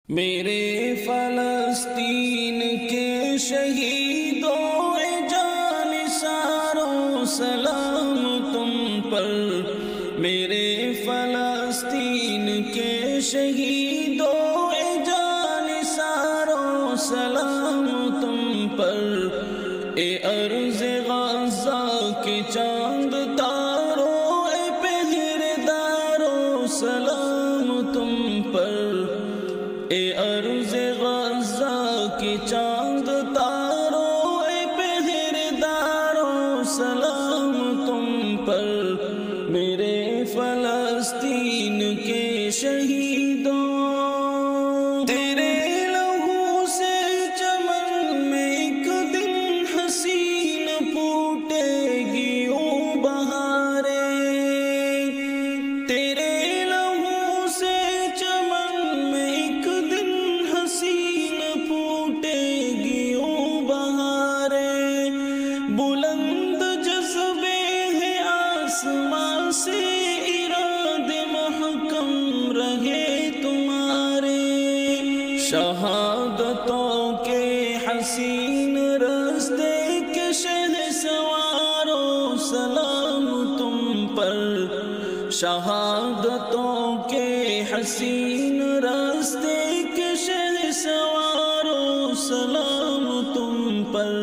میرے فلسطین کے شہیدوں جان ساروں سلام تم پر، میرے فلسطین کے شہیدوں جان ساروں سلام تم پر، اے ارض غزہ کے چاند تاروں اے پہرےداروں سلام تم پر، اے ارض غزہ کے چاند تاروں اے پہرےداروں سلام تم پر، میرے فلسطین کے شہیدوں تیرے لہو سے چمن میں ایک دن حسین پھوٹے گی او بہاریں، تیرے لہو سے چمن میں ایک دن حسین پھوٹے گی او بہاریں، بلند جذبے ہیں آسمان سے ارادے محکم رہے تمہارے، شہادتوں کے حسین راستے کے شہسواروں سلام تم پر، شہادتوں کے حسین راستے کے شہسواروں سلام تم پر،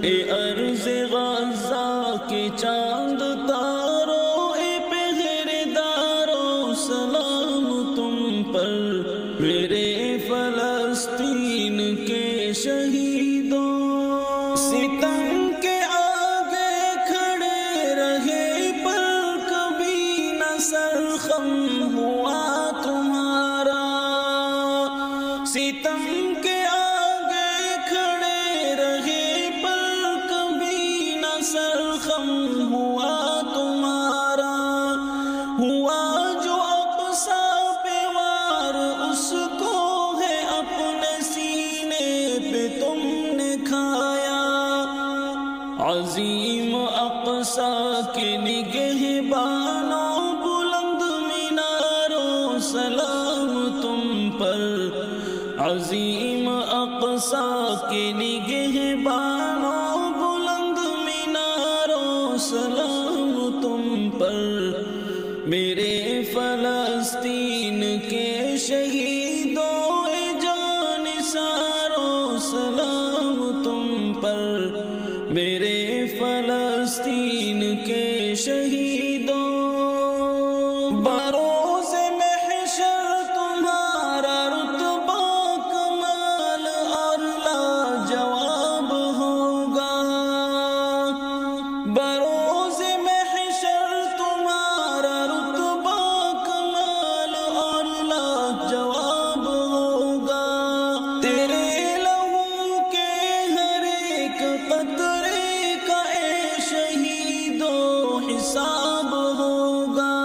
اے ارض غزہ کے چاند تاروں اے پہرےداروں سلام تم پر، میرے فلسطین کے شہیدوں ستم کے آگے کھڑے رہے پر کبھی نہ سر خم ہوا تمہارا، ستم کے آگے کھڑے رہے پر کبھی نہ سر خم ہوا تمہارا، ہوا جو اقصی پہ وار اس کو ہے اپنے سینے پہ تم نے کھایا، عظیم اقصی کے نگہبانوں بلند میناروں سلام تم پر، عظیم اقصی کے نگہبانوں بلند میناروں سلام تم پر، میرے فلسطین کے شہیدوں جان ساروں سلام تم پر، میرے فلسطین کے شہیدوں بروز محشر تمہارا رتبہ کمال اور لاجواب ہوگا، بروز محشر تمہارا رتبہ کمال اور لاجواب ہوگا، تیرے لہو کے ہر ایک قطرے کا اے شہیدو حساب ہوگا،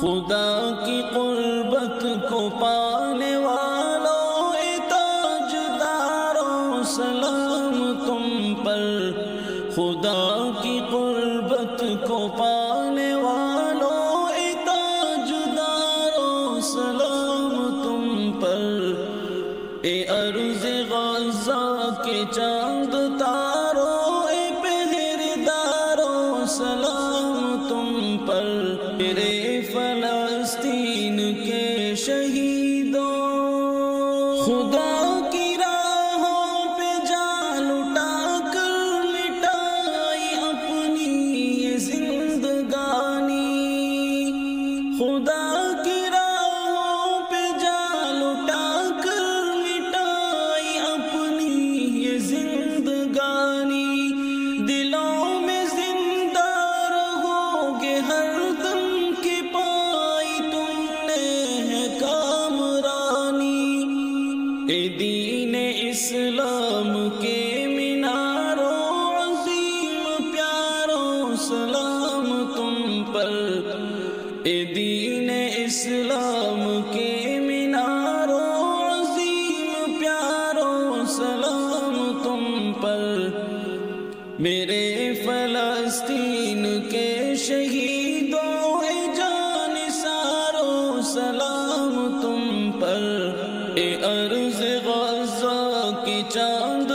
خدا کی قربت کو پانے والوں اے تاجداروں سلام تم پر، خدا کی قربت کو پانے والوں اے تاجداروں سلام تم پر، اے ارض غزہ کے چاند تاروں اے پہرےداروں سلام تم پر، میرے فلسطین کے شہیدوں خدا کی راہوں پہ جان لٹا کر مٹائی اپنی یہ زندگانی، خدا کی راہوں پہ جان لٹا کر مٹائی اپنی یہ زندگانی، دلوں میں زندہ رہو گے ہر دم کے پائی تم نے ہے کامرانی، اے دین اسلام کے میناروں عظیم پیاروں سلام تم پر، اے دین اسلام کے میناروں عظیم پیاروں سلام تم پر، میرے فلسطین کے شہیدوں جان ساروں سلام تم پر، کے چاند